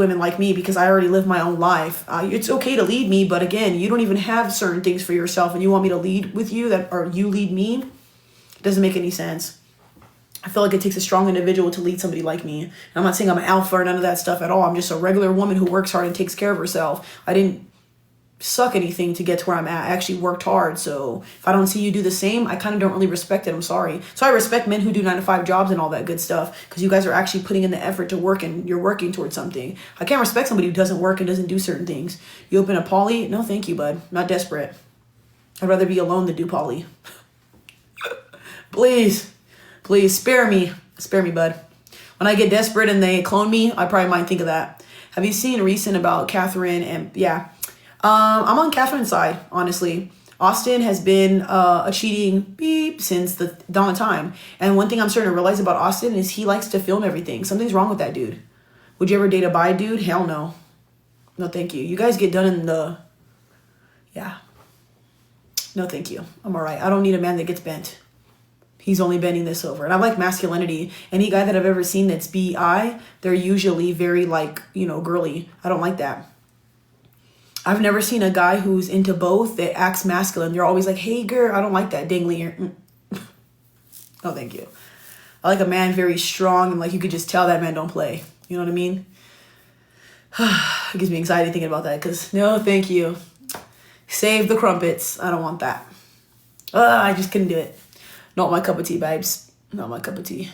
women like me because I already live my own life. It's okay to lead me, but again, you don't even have certain things for yourself and you want me to lead with you or you lead me. It doesn't make any sense. I feel like it takes a strong individual to lead somebody like me. And I'm not saying I'm an alpha or none of that stuff at all. I'm just a regular woman who works hard and takes care of herself. I didn't suck anything to get to where I'm at. I actually worked hard. So if I don't see you do the same, I kind of don't really respect it. I'm sorry. So I respect men who do 9-to-5 jobs and all that good stuff because you guys are actually putting in the effort to work and you're working towards something. I can't respect somebody who doesn't work and doesn't do certain things. You open a poly? No, thank you, bud. I'm not desperate. I'd rather be alone than do poly. Please spare me. Spare me, bud. When I get desperate and they clone me, I probably might think of that. Have you seen recent about Catherine and yeah. I'm on Catherine's side, honestly. Austin has been a cheating beep since the dawn of time. And one thing I'm starting to realize about Austin is he likes to film everything. Something's wrong with that dude. Would you ever date a bi dude? Hell no. No, thank you. You guys get done in the... Yeah. No, thank you. I'm all right. I don't need a man that gets bent. He's only bending this over. And I like masculinity. Any guy that I've ever seen that's bi, they're usually very like, girly. I don't like that. I've never seen a guy who's into both that acts masculine. They're always like, hey, girl, I don't like that dangly ear. No, thank you. I like a man very strong and like you could just tell that man don't play. You know what I mean? It gives me anxiety thinking about that because no, thank you. Save the crumpets. I don't want that. I just couldn't do it. Not my cup of tea, babes. Not my cup of tea.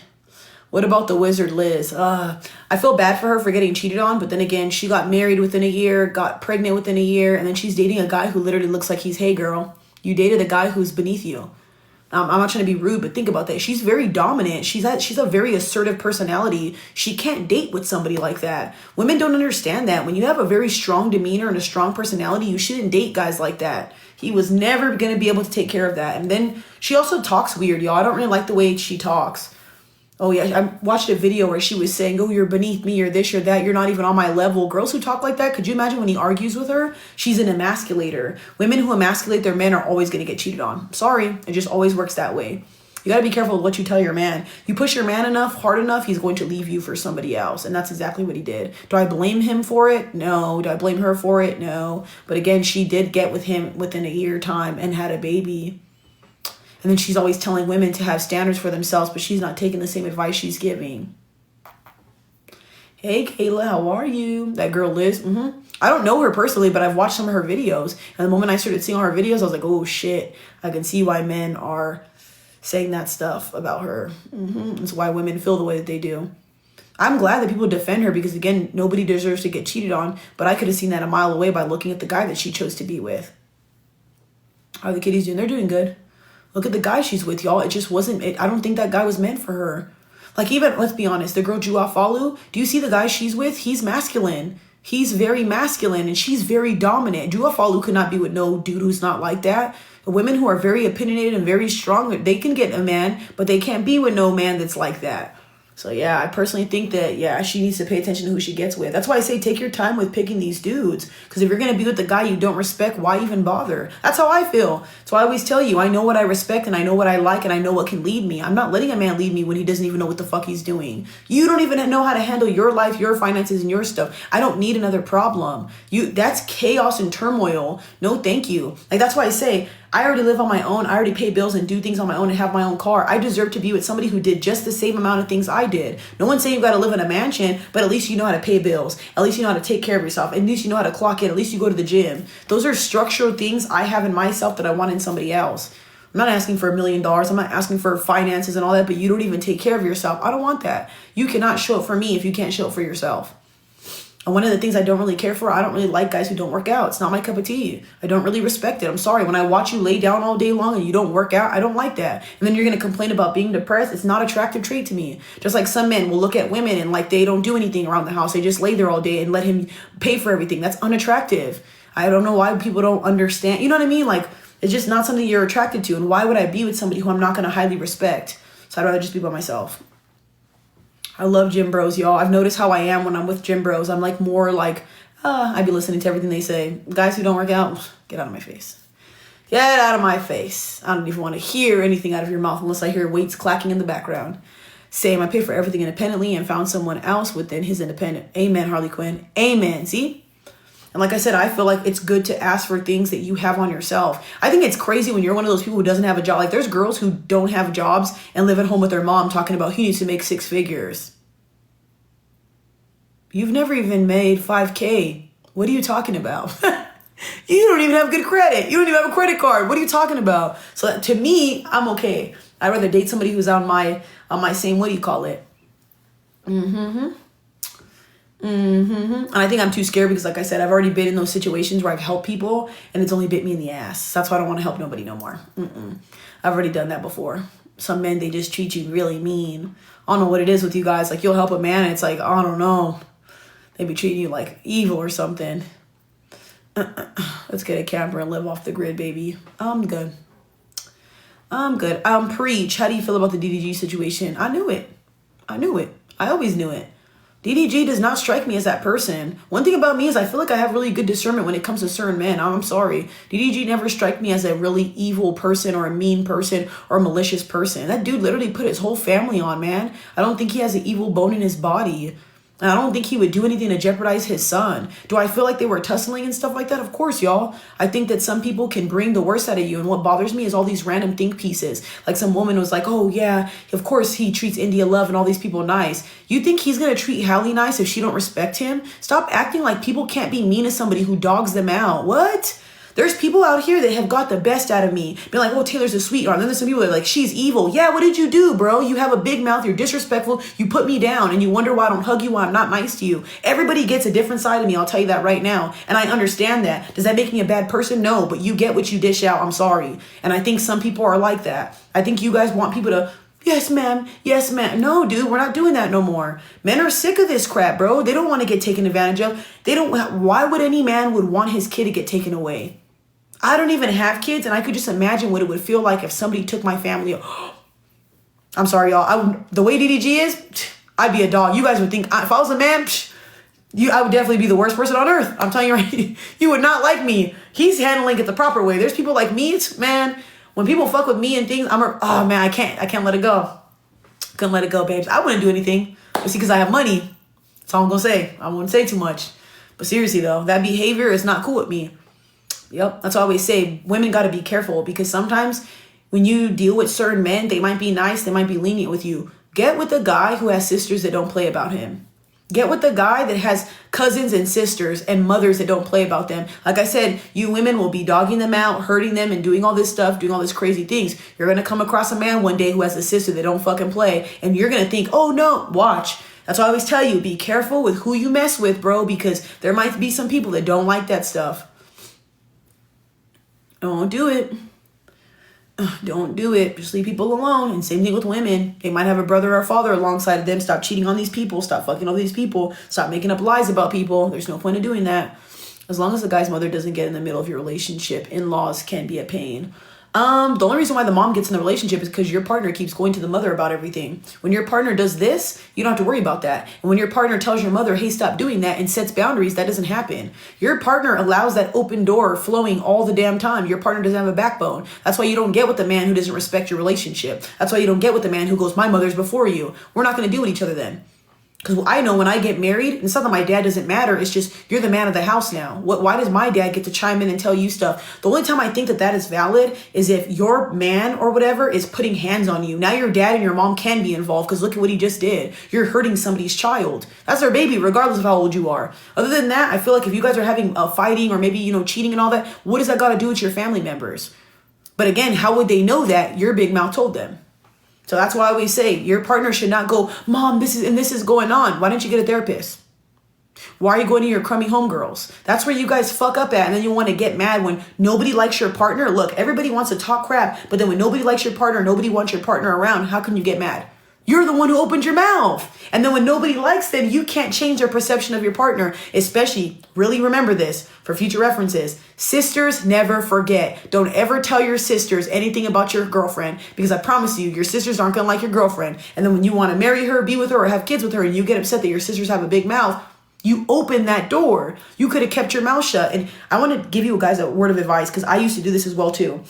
What about the wizard Liz? I feel bad for her for getting cheated on, but then again, she got married within a year, got pregnant within a year, and then she's dating a guy who literally looks like he's, hey girl, you dated a guy who's beneath you. I'm not trying to be rude, but think about that. She's very dominant. She's a very assertive personality. She can't date with somebody like that. Women don't understand that. When you have a very strong demeanor and a strong personality, you shouldn't date guys like that. He was never going to be able to take care of that. And then she also talks weird, y'all. I don't really like the way she talks. Oh yeah, I watched a video where she was saying, oh, you're beneath me, you're this, you're that, you're not even on my level. Girls who talk like that, could you imagine when he argues with her? She's an emasculator. Women who emasculate their men are always going to get cheated on. Sorry, it just always works that way. You got to be careful with what you tell your man. You push your man enough, hard enough, he's going to leave you for somebody else. And that's exactly what he did. Do I blame him for it? No. Do I blame her for it? No. But again, she did get with him within a year time and had a baby. And then she's always telling women to have standards for themselves, but she's not taking the same advice she's giving. Hey, Kayla, how are you? That girl, Liz. I don't know her personally, but I've watched some of her videos. And the moment I started seeing all her videos, I was like, oh, shit. I can see why men are saying that stuff about her. That's why women feel the way that they do. I'm glad that people defend her because, again, nobody deserves to get cheated on. But I could have seen that a mile away by looking at the guy that she chose to be with. How are the kiddies doing? They're doing good. Look at the guy she's with, y'all. It just wasn't, I don't think that guy was meant for her. Like even, let's be honest, the girl Jua Falu, do you see the guy she's with? He's masculine. He's very masculine and she's very dominant. Jua Falu could not be with no dude who's not like that. Women who are very opinionated and very strong, they can get a man, but they can't be with no man that's like that. So yeah, I personally think that, yeah, she needs to pay attention to who she gets with. That's why I say take your time with picking these dudes. Because if you're going to be with the guy you don't respect, why even bother? That's how I feel. So I always tell you, I know what I respect and I know what I like and I know what can lead me. I'm not letting a man lead me when he doesn't even know what the fuck he's doing. You don't even know how to handle your life, your finances, and your stuff. I don't need another problem. That's chaos and turmoil. No, thank you. Like, that's why I say, I already live on my own. I already pay bills and do things on my own and have my own car. I deserve to be with somebody who did just the same amount of things I did. No one's saying you got to live in a mansion, but at least you know how to pay bills. At least you know how to take care of yourself. At least you know how to clock in. At least you go to the gym. Those are structural things I have in myself that I want in somebody else. I'm not asking for $1 million. I'm not asking for finances and all that, but you don't even take care of yourself. I don't want that. You cannot show up for me if you can't show up for yourself. And one of the things I don't really care for, I don't really like guys who don't work out. It's not my cup of tea. I don't really respect it. I'm sorry. When I watch you lay down all day long and you don't work out, I don't like that. And then you're going to complain about being depressed. It's not an attractive trait to me. Just like some men will look at women and like they don't do anything around the house. They just lay there all day and let him pay for everything. That's unattractive. I don't know why people don't understand. You know what I mean? Like, it's just not something you're attracted to. And why would I be with somebody who I'm not going to highly respect? So I'd rather just be by myself. I love gym bros, y'all. I've noticed how I am when I'm with gym bros. I'm like more like, I be listening to everything they say. Guys who don't work out, get out of my face. Get out of my face. I don't even want to hear anything out of your mouth unless I hear weights clacking in the background. Same. I paid for everything independently and found someone else within his independent. Amen, Harley Quinn. Amen. See? And like I said, I feel like it's good to ask for things that you have on yourself. I think it's crazy when you're one of those people who doesn't have a job. Like there's girls who don't have jobs and live at home with their mom talking about who needs to make 6 figures. You've never even made 5K. What are you talking about? You don't even have good credit. You don't even have a credit card. What are you talking about? So to me, I'm okay. I'd rather date somebody who's on my same, what do you call it? And I think I'm too scared because, like I said, I've already been in those situations where I've helped people and it's only bit me in the ass. That's why I don't want to help nobody no more. I've already done that before. Some men, they just treat you really mean. I don't know what it is with you guys. Like, you'll help a man and it's like, I don't know. They be treating you like evil or something. Let's get a camper and live off the grid, baby. I'm good. Preach. How do you feel about the DDG situation? I knew it. I always knew it. DDG does not strike me as that person. One thing about me is I feel like I have really good discernment when it comes to certain men. I'm sorry. DDG never struck me as a really evil person or a mean person or a malicious person. That dude literally put his whole family on, man. I don't think he has an evil bone in his body. And I don't think he would do anything to jeopardize his son. Do I feel like they were tussling and stuff like that? Of course, y'all. I think that some people can bring the worst out of you. And what bothers me is all these random think pieces. Like some woman was like, oh yeah, of course he treats India Love and all these people nice. You think he's going to treat Halle nice if she don't respect him? Stop acting like people can't be mean to somebody who dogs them out. What? There's people out here that have got the best out of me. Being like, oh, Taylor's a sweetheart. And then there's some people that are like, she's evil. Yeah, what did you do, bro? You have a big mouth. You're disrespectful. You put me down. And you wonder why I don't hug you, why I'm not nice to you. Everybody gets a different side of me. I'll tell you that right now. And I understand that. Does that make me a bad person? No. But you get what you dish out. I'm sorry. And I think some people are like that. I think you guys want people to, yes, ma'am. Yes, ma'am. No, dude, we're not doing that no more. Men are sick of this crap, bro. They don't want to get taken advantage of. Why would any man would want his kid to get taken away? I don't even have kids, and I could just imagine what it would feel like if somebody took my family. I'm sorry, y'all. The way DDG is, I'd be a dog. You guys would think, if I was a man, I would definitely be the worst person on earth. I'm telling you right. You would not like me. He's handling it the proper way. There's people like me, man. When people fuck with me and things, oh man, I can't let it go. Couldn't let it go, babes. I wouldn't do anything. But see, because I have money. That's all I'm going to say. I wouldn't say too much. But seriously, though, that behavior is not cool with me. Yep, that's why I always say women got to be careful because sometimes when you deal with certain men, they might be nice, they might be lenient with you. Get with the guy who has sisters that don't play about him. Get with the guy that has cousins and sisters and mothers that don't play about them. Like I said, you women will be dogging them out, hurting them, and doing all this stuff, doing all these crazy things. You're going to come across a man one day who has a sister that don't fucking play, and you're going to think, oh no, watch. That's why I always tell you, be careful with who you mess with, bro, because there might be some people that don't like that stuff. Don't do it. Don't do it. Just leave people alone. And same thing with women. They might have a brother or a father alongside of them. Stop cheating on these people. Stop fucking all these people. Stop making up lies about people. There's no point in doing that. As long as the guy's mother doesn't get in the middle of your relationship, in-laws can be a pain. The only reason why the mom gets in the relationship is because your partner keeps going to the mother about everything. When your partner does this, you don't have to worry about that. And when your partner tells your mother, hey, stop doing that and sets boundaries, that doesn't happen. Your partner allows that open door flowing all the damn time. Your partner doesn't have a backbone. That's why you don't get with the man who doesn't respect your relationship. That's why you don't get with the man who goes, my mother's before you. We're not going to deal with each other then. Because I know when I get married, it's not that my dad doesn't matter. It's just you're the man of the house now. Why does my dad get to chime in and tell you stuff? The only time I think that is valid is if your man or whatever is putting hands on you. Now your dad and your mom can be involved because look at what he just did. You're hurting somebody's child. That's their baby, regardless of how old you are. Other than that, I feel like if you guys are having fighting or maybe, cheating and all that, what does that got to do with your family members? But again, how would they know that? Your big mouth told them. So that's why I always say your partner should not go, Mom, this is going on. Why don't you get a therapist? Why are you going to your crummy homegirls? That's where you guys fuck up at. And then you want to get mad when nobody likes your partner. Look, everybody wants to talk crap. But then when nobody likes your partner, nobody wants your partner around. How can you get mad? You're the one who opened your mouth. And then when nobody likes them, you can't change their perception of your partner. Especially, really remember this for future references. Sisters never forget. Don't ever tell your sisters anything about your girlfriend because I promise you, your sisters aren't going to like your girlfriend. And then when you want to marry her, be with her, or have kids with her, and you get upset that your sisters have a big mouth, you open that door. You could have kept your mouth shut. And I want to give you guys a word of advice because I used to do this as well too.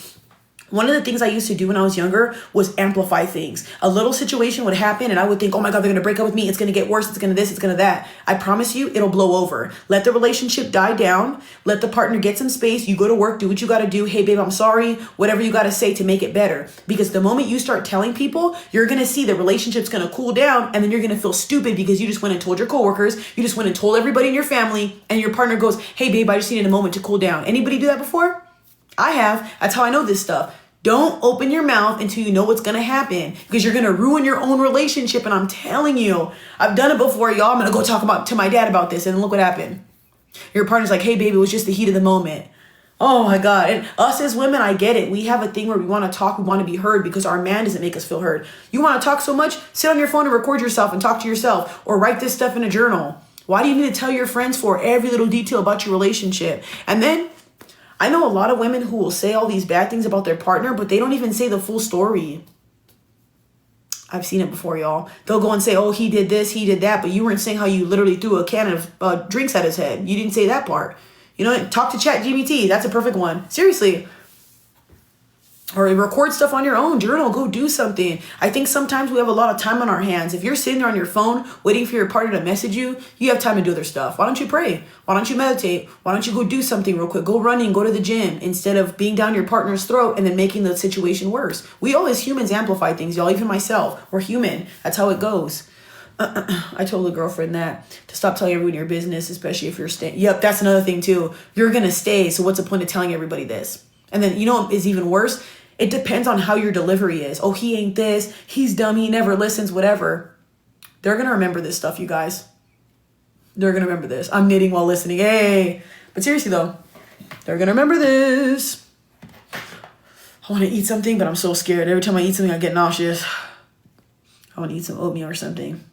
One of the things I used to do when I was younger was amplify things. A little situation would happen and I would think, oh my God, they're going to break up with me. It's going to get worse. It's going to this, it's going to that. I promise you, it'll blow over. Let the relationship die down. Let the partner get some space. You go to work, do what you got to do. Hey, babe, I'm sorry. Whatever you got to say to make it better. Because the moment you start telling people, you're going to see the relationship's going to cool down, and then you're going to feel stupid because you just went and told your coworkers, you just went and told everybody in your family, and your partner goes, hey, babe, I just needed a moment to cool down. Anybody do that before? I have. That's how I know this stuff. Don't open your mouth until you know what's going to happen, because you're going to ruin your own relationship. And I'm telling you, I've done it before, y'all. I'm going to go talk to my dad about this. And look what happened. Your partner's like, hey, baby, it was just the heat of the moment. Oh my God. And us as women, I get it. We have a thing where we want to talk. We want to be heard because our man doesn't make us feel heard. You want to talk so much? Sit on your phone and record yourself and talk to yourself, or write this stuff in a journal. Why do you need to tell your friends for every little detail about your relationship? And then I know a lot of women who will say all these bad things about their partner, but they don't even say the full story. I've seen it before, y'all. They'll go and say, oh, he did this, he did that, but you weren't saying how you literally threw a can of drinks at his head. You didn't say that part. You know, talk to ChatGPT. That's a perfect one. Seriously. Or record stuff on your own. Journal. Go do something. I think sometimes we have a lot of time on our hands. If you're sitting there on your phone waiting for your partner to message you, you have time to do other stuff. Why don't you pray? Why don't you meditate? Why don't you go do something real quick? Go running. Go to the gym instead of being down your partner's throat and then making the situation worse. We all as humans amplify things, y'all. Even myself. We're human. That's how it goes. I told a girlfriend that to stop telling everyone your business, especially if you're staying. Yep, that's another thing too. You're going to stay. So what's the point of telling everybody this? And then, you know what is even worse? It depends on how your delivery is. Oh, he ain't this. He's dumb. He never listens, whatever. They're going to remember this stuff, you guys. They're going to remember this. I'm knitting while listening. Hey. But seriously, though, they're going to remember this. I want to eat something, but I'm so scared. Every time I eat something, I get nauseous. I want to eat some oatmeal or something.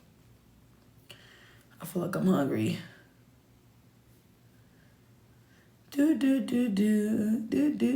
I feel like I'm hungry. Do, do, do, do, do.